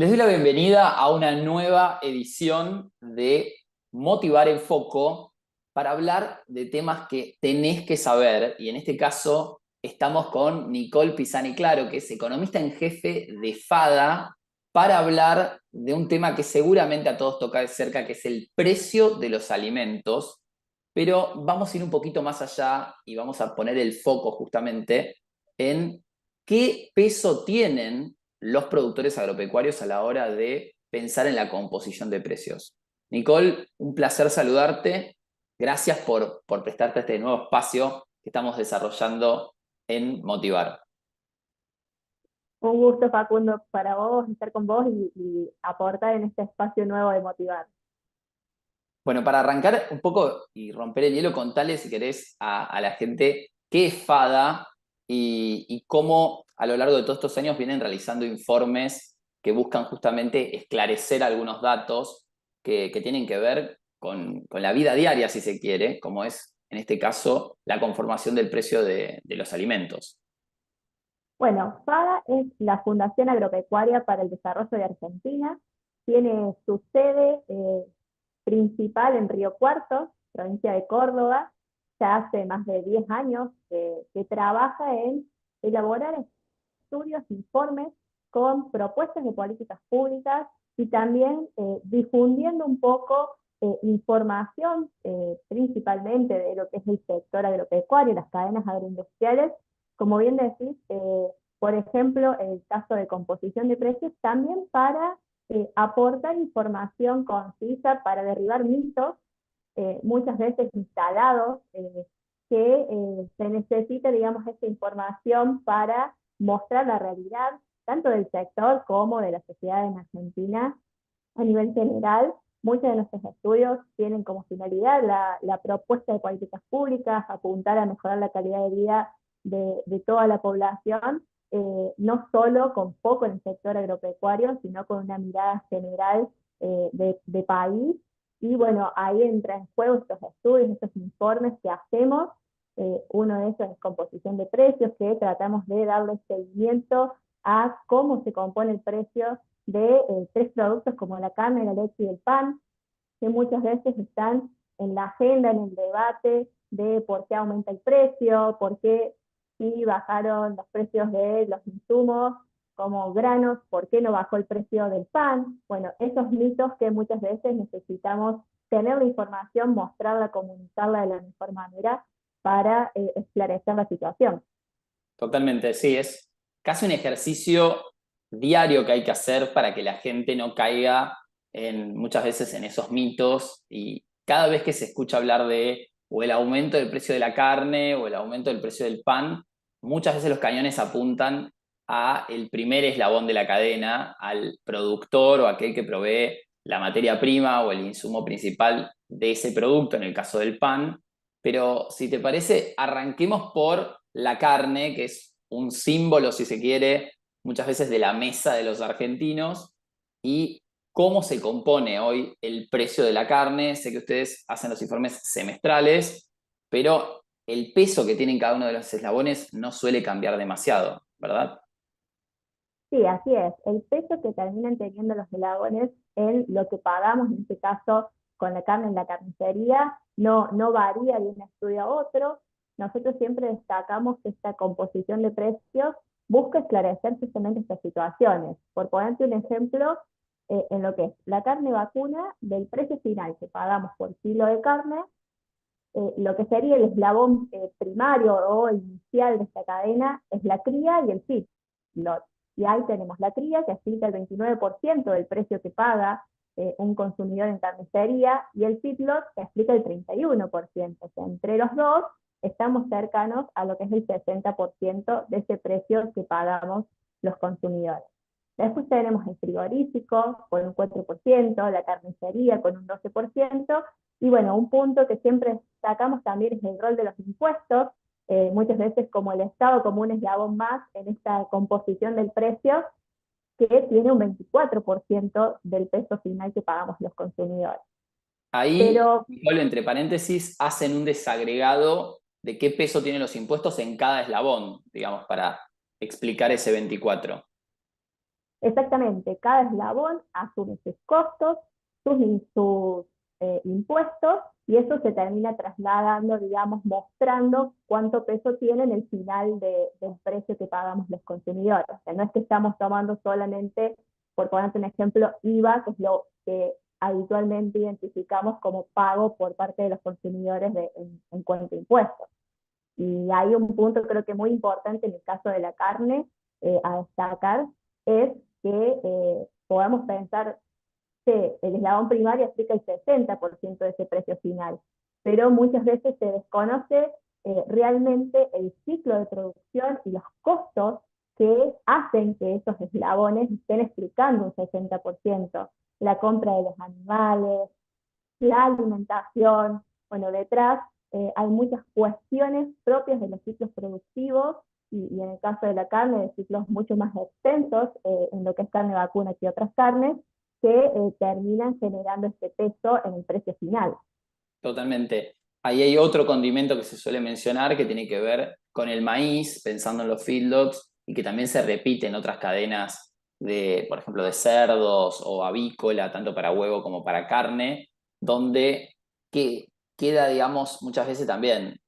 Les doy la bienvenida a una nueva edición de Motivar en Foco para hablar de temas que tenés que saber. Y en este caso estamos con Nicole Pisani Claro, que es economista en jefe de FADA, para hablar de un tema que seguramente a todos toca de cerca, que es el precio de los alimentos. Pero vamos a ir un poquito más allá y vamos a poner el foco justamente en qué peso tienen los productores agropecuarios a la hora de pensar en la composición de precios. Nicole, un placer saludarte. Gracias por prestarte a este nuevo espacio que estamos desarrollando en Motivar. Un gusto, Facundo, para vos, estar con vos y aportar en este espacio nuevo de motivar. Bueno, para arrancar un poco y romper el hielo, contale si querés a la gente qué es FADA y cómo a lo largo de todos estos años vienen realizando informes que buscan justamente esclarecer algunos datos que tienen que ver con la vida diaria, si se quiere, como es en este caso la conformación del precio de los alimentos. Bueno, FADA es la Fundación Agropecuaria para el Desarrollo de Argentina. Tiene su sede principal en Río Cuarto, provincia de Córdoba. Ya hace más de 10 años que trabaja en elaborar estudios, informes con propuestas de políticas públicas y también difundiendo un poco información principalmente de lo que es el sector agropecuario, las cadenas agroindustriales. Como bien decís, por ejemplo, el caso de composición de precios, también para aportar información concisa para derribar mitos, muchas veces instalados, que se necesita, digamos, esta información para mostrar la realidad tanto del sector como de la sociedad en Argentina a nivel general. Muchos de nuestros estudios tienen como finalidad la propuesta de políticas públicas, apuntar a mejorar la calidad de vida de toda la población, no solo con foco en el sector agropecuario, sino con una mirada general de país. Y bueno, ahí entran en juego estos estudios, estos informes que hacemos. Uno de ellos es composición de precios, que tratamos de darle seguimiento a cómo se compone el precio de tres productos como la carne, la leche y el pan, que muchas veces están en la agenda, en el debate de por qué aumenta el precio, por qué si bajaron los precios de los insumos como granos, por qué no bajó el precio del pan. Bueno, esos mitos que muchas veces necesitamos tener la información, mostrarla, comunicarla de la mejor manera para esclarecer la situación. Totalmente, sí, es casi un ejercicio diario que hay que hacer para que la gente no caiga muchas veces en esos mitos y cada vez que se escucha hablar de o el aumento del precio de la carne o el aumento del precio del pan, muchas veces los cañones apuntan a el primer eslabón de la cadena, al productor o aquel que provee la materia prima o el insumo principal de ese producto, en el caso del pan. Pero si te parece, arranquemos por la carne, que es un símbolo, si se quiere, muchas veces de la mesa de los argentinos, y cómo se compone hoy el precio de la carne. Sé que ustedes hacen los informes semestrales, pero el peso que tienen cada uno de los eslabones no suele cambiar demasiado, ¿verdad? Sí, así es. El peso que terminan teniendo los eslabones en lo que pagamos, en este caso con la carne en la carnicería, no varía de un estudio a otro. Nosotros siempre destacamos que esta composición de precios busca esclarecer justamente estas situaciones. Por ponerte un ejemplo, en lo que es la carne vacuna, del precio final que pagamos por kilo de carne, lo que sería el eslabón primario o inicial de esta cadena es la cría y el feedlot. Y ahí tenemos la cría, que explica el 29% del precio que paga un consumidor en carnicería, y el feedlot, que explica el 31%. O sea, entre los dos estamos cercanos a lo que es el 60% de ese precio que pagamos los consumidores. Después tenemos el frigorífico con un 4%, la carnicería con un 12%, y bueno, un punto que siempre destacamos también es el rol de los impuestos, muchas veces como el Estado como un eslabón más en esta composición del precio, que tiene un 24% del peso final que pagamos los consumidores. Ahí, Pero Nicole, entre paréntesis, hacen un desagregado de qué peso tienen los impuestos en cada eslabón, digamos, para explicar ese 24. Exactamente, cada eslabón asume sus costos, sus impuestos, y eso se termina trasladando, digamos, mostrando cuánto peso tiene en el final del precio que pagamos los consumidores. O sea, no es que estamos tomando solamente, por ponerte un ejemplo, IVA, que es lo que habitualmente identificamos como pago por parte de los consumidores en cuanto a impuestos. Y hay un punto creo que muy importante en el caso de la carne a destacar, es que podamos pensar que el eslabón primario explica el 60% de ese precio final, pero muchas veces se desconoce realmente el ciclo de producción y los costos que hacen que esos eslabones estén explicando un 60%. La compra de los animales, la alimentación, bueno, detrás hay muchas cuestiones propias de los ciclos productivos y en el caso de la carne, de ciclos mucho más extensos, en lo que es carne vacuna que otras carnes, que terminan generando este peso en el precio final. Totalmente. Ahí hay otro condimento que se suele mencionar que tiene que ver con el maíz, pensando en los feedlots, y que también se repite en otras cadenas de, por ejemplo, de cerdos o avícola, tanto para huevo como para carne, donde que queda, digamos, muchas veces también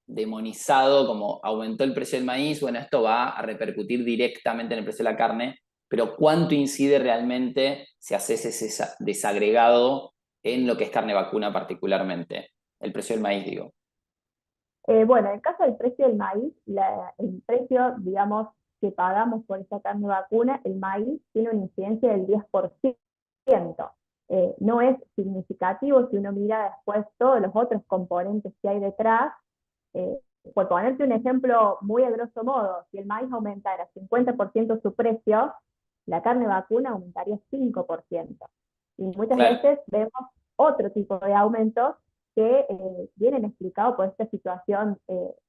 demonizado como aumentó el precio del maíz, bueno, esto va a repercutir directamente en el precio de la carne, pero ¿cuánto incide realmente si haces ese desagregado en lo que es carne vacuna particularmente? El precio del maíz, digo. Bueno, en el caso del precio del maíz, el precio, digamos, que pagamos por esa carne vacuna, el maíz tiene una incidencia del 10%. No es significativo si uno mira después todos los otros componentes que hay detrás. Eh, por ponerte un ejemplo muy a grosso modo, si el maíz aumentara 50% su precio, la carne vacuna aumentaría 5%. Y muchas Claro. veces vemos otro tipo de aumentos que vienen explicados por esta situación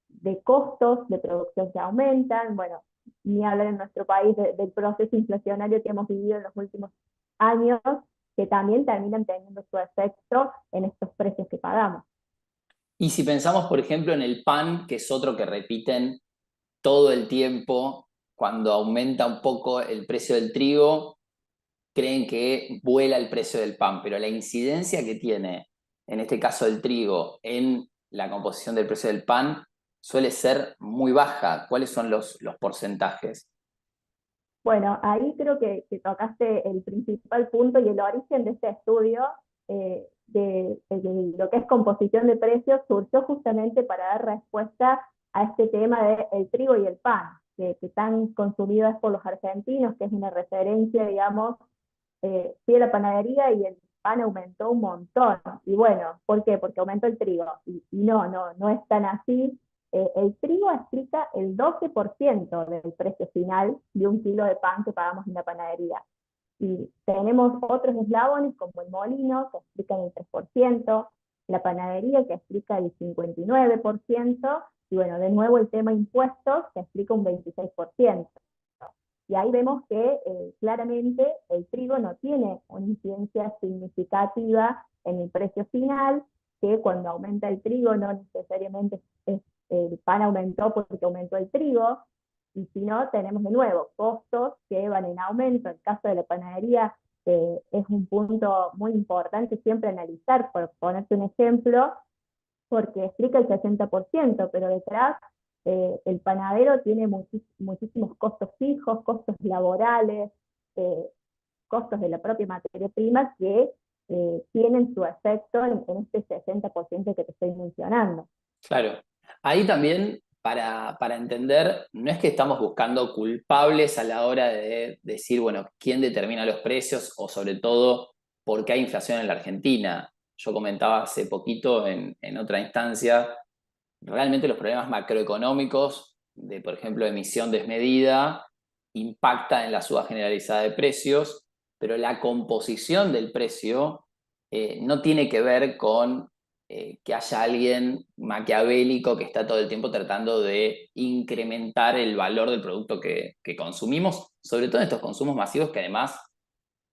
de costos de producción que aumentan, bueno, ni hablar en nuestro país del proceso inflacionario que hemos vivido en los últimos años, que también terminan teniendo su efecto en estos precios que pagamos. Y si pensamos, por ejemplo, en el pan, que es otro que repiten todo el tiempo, cuando aumenta un poco el precio del trigo, creen que vuela el precio del pan, pero la incidencia que tiene, en este caso el trigo, en la composición del precio del pan suele ser muy baja. ¿Cuáles son los porcentajes? Bueno, ahí creo que tocaste el principal punto y el origen de este estudio de lo que es composición de precios surgió justamente para dar respuesta a este tema del trigo y el pan, que tan consumido es por los argentinos, que es una referencia, digamos, sí de la panadería, y el pan aumentó un montón. Y bueno, ¿por qué? Porque aumentó el trigo. Y no es tan así. El trigo explica el 12% del precio final de un kilo de pan que pagamos en la panadería. Y tenemos otros eslabones como el molino, que explican el 3%, la panadería, que explica el 59%, y bueno, de nuevo el tema impuestos, que explica un 26%. Y ahí vemos que claramente el trigo no tiene una incidencia significativa en el precio final, que cuando aumenta el trigo no necesariamente es, el pan aumentó porque aumentó el trigo, y si no, tenemos de nuevo costos que van en aumento. El caso de la panadería es un punto muy importante siempre analizar, por ponerte un ejemplo, porque explica el 60%, pero detrás el panadero tiene muchísimos costos fijos, costos laborales, eh, costos de la propia materia prima que tienen su efecto en este 60% que te estoy mencionando. Claro. Ahí también, para entender, no es que estamos buscando culpables a la hora de decir, bueno, quién determina los precios o sobre todo por qué hay inflación en la Argentina. Yo comentaba hace poquito en otra instancia, realmente los problemas macroeconómicos de, por ejemplo, emisión desmedida, impacta en la suba generalizada de precios, pero la composición del precio no tiene que ver con que haya alguien maquiavélico que está todo el tiempo tratando de incrementar el valor del producto que consumimos, sobre todo en estos consumos masivos que además,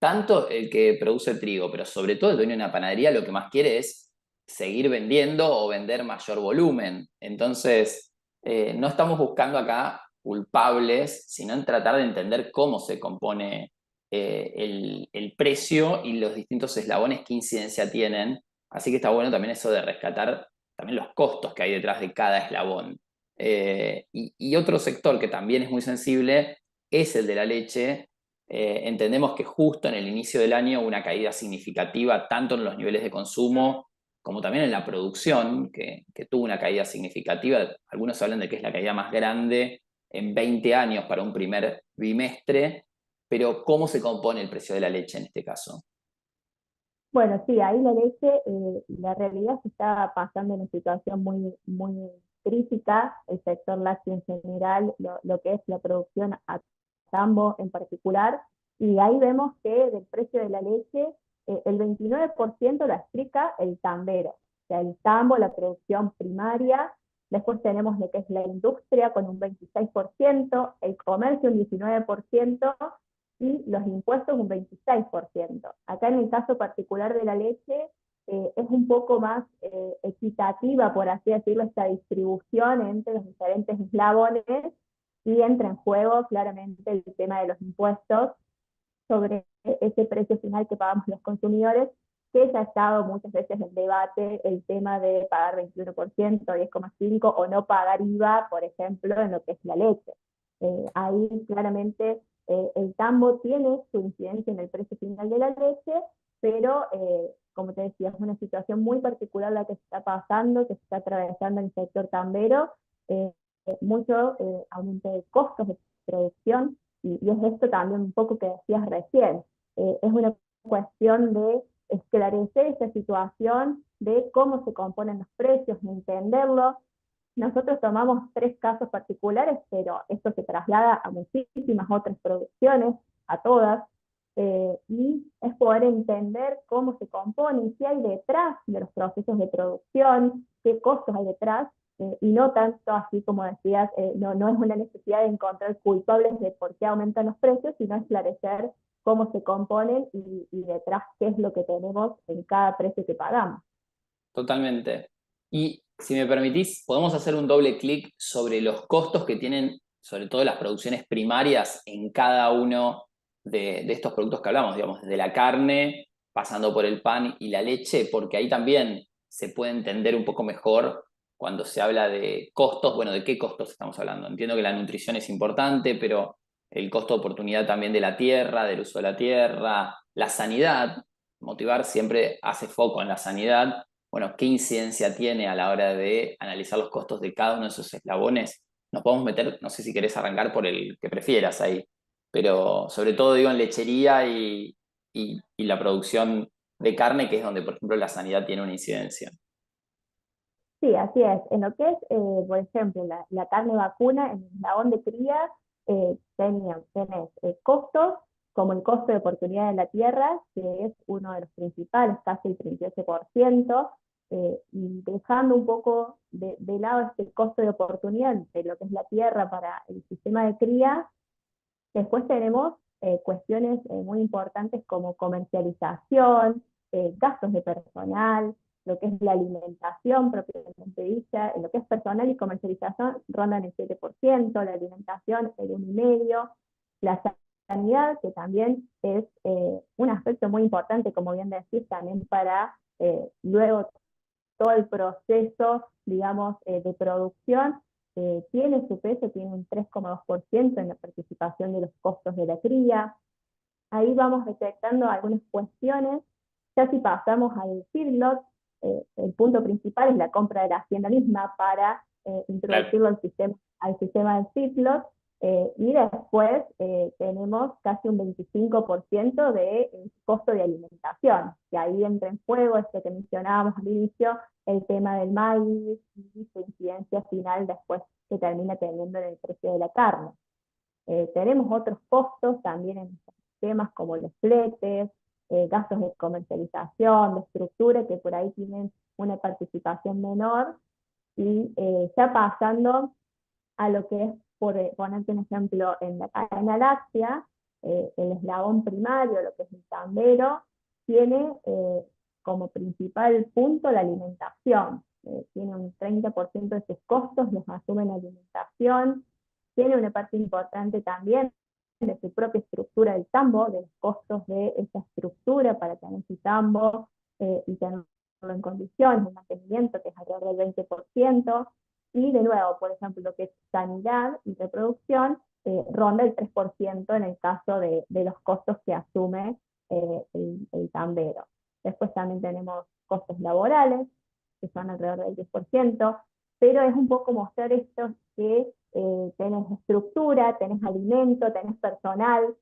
tanto el que produce el trigo, pero sobre todo el dueño de una panadería, lo que más quiere es seguir vendiendo o vender mayor volumen. Entonces, no estamos buscando acá culpables, sino en tratar de entender cómo se compone el precio y los distintos eslabones que incidencia tienen. Así que está bueno también eso de rescatar también los costos que hay detrás de cada eslabón. Y otro sector que también es muy sensible es el de la leche. Entendemos que justo en el inicio del año hubo una caída significativa tanto en los niveles de consumo como también en la producción, que tuvo una caída significativa. Algunos hablan de que es la caída más grande en 20 años para un primer bimestre, pero ¿cómo se compone el precio de la leche en este caso? Bueno, sí, ahí la leche, la realidad se está pasando en una situación muy crítica, el sector lácteo en general, lo que es la producción a tambo en particular, y ahí vemos que del precio de la leche, el 29% lo explica el tambero, o sea, el tambo, la producción primaria. Después tenemos lo que es la industria con un 26%, el comercio un 19%, y los impuestos un 26%. Acá en el caso particular de la leche, es un poco más equitativa, por así decirlo, esta distribución entre los diferentes eslabones, y entra en juego claramente el tema de los impuestos sobre ese precio final que pagamos los consumidores, que ya ha estado muchas veces en debate el tema de pagar 21%, 10,5% o no pagar IVA, por ejemplo, en lo que es la leche. Ahí claramente el tambo tiene su incidencia en el precio final de la leche, pero como te decía, es una situación muy particular la que se está pasando, que se está atravesando en el sector tambero, eh, mucho aumento de costos de producción, y es esto también un poco que decías recién. Es una cuestión de esclarecer esta situación, de cómo se componen los precios, de entenderlo. Nosotros tomamos 3 casos particulares, pero esto se traslada a muchísimas otras producciones, a todas, y es poder entender cómo se compone, qué hay detrás de los procesos de producción, qué costos hay detrás, y no tanto así como decías, no es una necesidad de encontrar culpables de por qué aumentan los precios, sino esclarecer cómo se componen y detrás qué es lo que tenemos en cada precio que pagamos. Totalmente. Y si me permitís, podemos hacer un doble clic sobre los costos que tienen, sobre todo las producciones primarias en cada uno de estos productos que hablamos, digamos, desde la carne, pasando por el pan y la leche, porque ahí también se puede entender un poco mejor cuando se habla de costos. Bueno, ¿de qué costos estamos hablando? Entiendo que la nutrición es importante, pero el costo de oportunidad también de la tierra, del uso de la tierra, la sanidad. Motivar siempre hace foco en la sanidad. Bueno, ¿qué incidencia tiene a la hora de analizar los costos de cada uno de esos eslabones? Nos podemos meter, no sé si querés arrancar por el que prefieras ahí, pero sobre todo digo en lechería y la producción de carne, que es donde, por ejemplo, la sanidad tiene una incidencia. Sí, así es. En lo que es, por ejemplo, la carne vacuna, en el eslabón de cría, tenés costos como el costo de oportunidad de la tierra, que es uno de los principales, casi el 38%, y dejando un poco de lado este costo de oportunidad de lo que es la tierra para el sistema de cría. Después tenemos cuestiones muy importantes como comercialización, gastos de personal, lo que es la alimentación propiamente dicha, lo que es personal y comercialización rondan el 7%, la alimentación el 1,5%, la sanidad, que también es un aspecto muy importante, como bien decís, también para luego todo el proceso, digamos, de producción, tiene su peso, tiene un 3,2% en la participación de los costos de la cría. Ahí vamos detectando algunas cuestiones. Ya si pasamos al feedlot, el punto principal es la compra de la hacienda misma para Claro. introducirlo al sistema del feedlot, y después tenemos casi un 25% de costo de alimentación, que ahí entra en juego este que mencionábamos al inicio, el tema del maíz y su incidencia final después que termina teniendo en el precio de la carne. Tenemos otros costos también en temas como los fletes, gastos de comercialización, de estructura, que por ahí tienen una participación menor, y ya pasando a lo que es, por ponerte un ejemplo, en la cadena láctea, el eslabón primario, lo que es el tambero, tiene como principal punto la alimentación. Tiene un 30% de sus costos, los asume la alimentación. tiene una parte importante también de su propia estructura del tambo, de los costos de esa estructura para tener su tambo y tenerlo en condiciones, el mantenimiento, que es alrededor del 20%, y de nuevo, por ejemplo, lo que es sanidad y reproducción, ronda el 3% en el caso de los costos que asume el tambero. Después también tenemos costos laborales, que son alrededor del 10%, pero es un poco mostrar esto que tenés estructura, tenés alimento, tenés personal,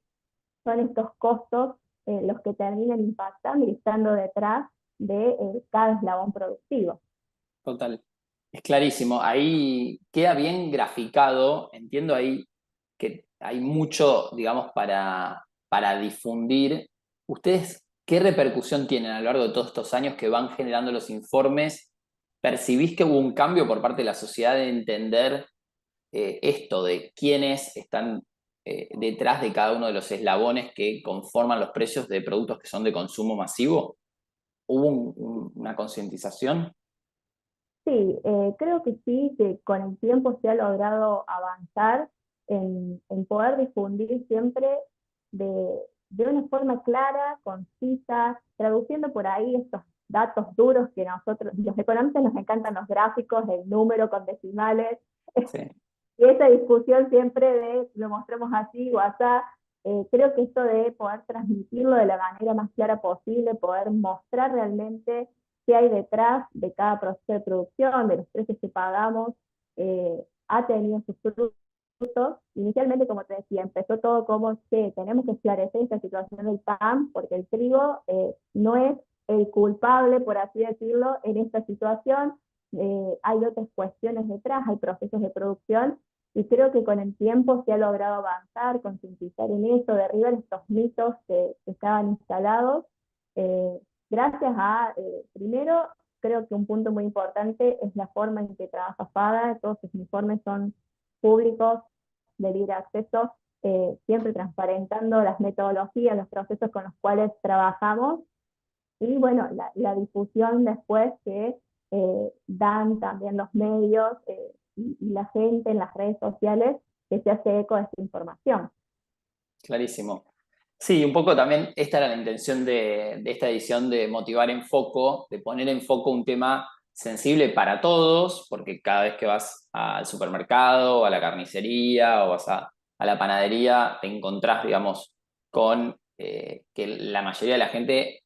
son estos costos los que terminan impactando y estando detrás de cada eslabón productivo. Total. Es clarísimo. Ahí queda bien graficado. Entiendo ahí que hay mucho, digamos, para difundir. ¿Ustedes qué repercusión tienen a lo largo de todos estos años que van generando los informes? ¿Percibís que hubo un cambio por parte de la sociedad de entender esto de quiénes están detrás de cada uno de los eslabones que conforman los precios de productos que son de consumo masivo? ¿Hubo una concientización? Sí, creo que sí, que con el tiempo se ha logrado avanzar en poder difundir siempre de una forma clara, concisa, traduciendo por ahí estos datos duros que nosotros, los economistas nos encantan los gráficos, el número con decimales, Sí. y esa discusión siempre de lo mostremos así o así, creo que esto de poder transmitirlo de la manera más clara posible, poder mostrar realmente qué hay detrás de cada proceso de producción, de los precios que pagamos, ha tenido sus frutos. Inicialmente, como te decía, empezó todo como que tenemos que esclarecer esta situación del pan, porque el trigo no es el culpable, por así decirlo, en esta situación. Hay otras cuestiones detrás, hay procesos de producción, y creo que con el tiempo se ha logrado avanzar, concientizar en eso, derribar estos mitos que estaban instalados. Eh, Gracias a, primero, creo que un punto muy importante es la forma en que trabaja FADA, todos sus informes son públicos, de libre acceso, siempre transparentando las metodologías, los procesos con los cuales trabajamos, y bueno, la difusión después que dan también los medios y la gente en las redes sociales que se hace eco de esta información. Clarísimo. Sí, un poco también esta era la intención de esta edición, de motivar en foco, de poner en foco un tema sensible para todos, porque cada vez que vas al supermercado, a la carnicería o vas a la panadería, te encontrás, digamos, con que la mayoría de la gente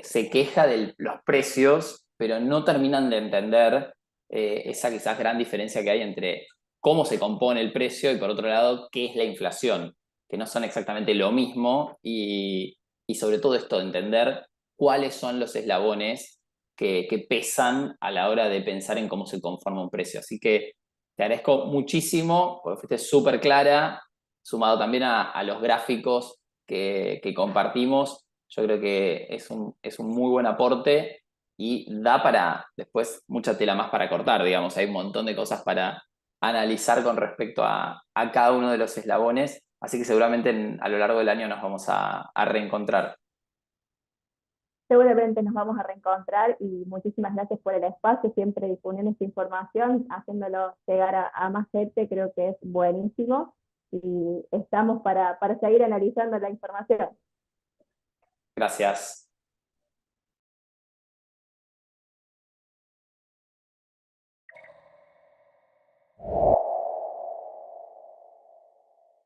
se queja de los precios, pero no terminan de entender esa quizás gran diferencia que hay entre cómo se compone el precio y por otro lado, qué es la inflación, que no son exactamente lo mismo y sobre todo esto de entender cuáles son los eslabones que pesan a la hora de pensar en cómo se conforma un precio. Así que te agradezco muchísimo, porque fuiste súper clara, sumado también a los gráficos que compartimos. Yo creo que es un muy buen aporte y da para después mucha tela más para cortar, digamos. Hay un montón de cosas para analizar con respecto a cada uno de los eslabones, así que seguramente a lo largo del año nos vamos a reencontrar. Seguramente nos vamos a reencontrar y muchísimas gracias por el espacio, siempre difundiendo esta información, haciéndolo llegar a más gente, creo que es buenísimo y estamos para seguir analizando la información. Gracias.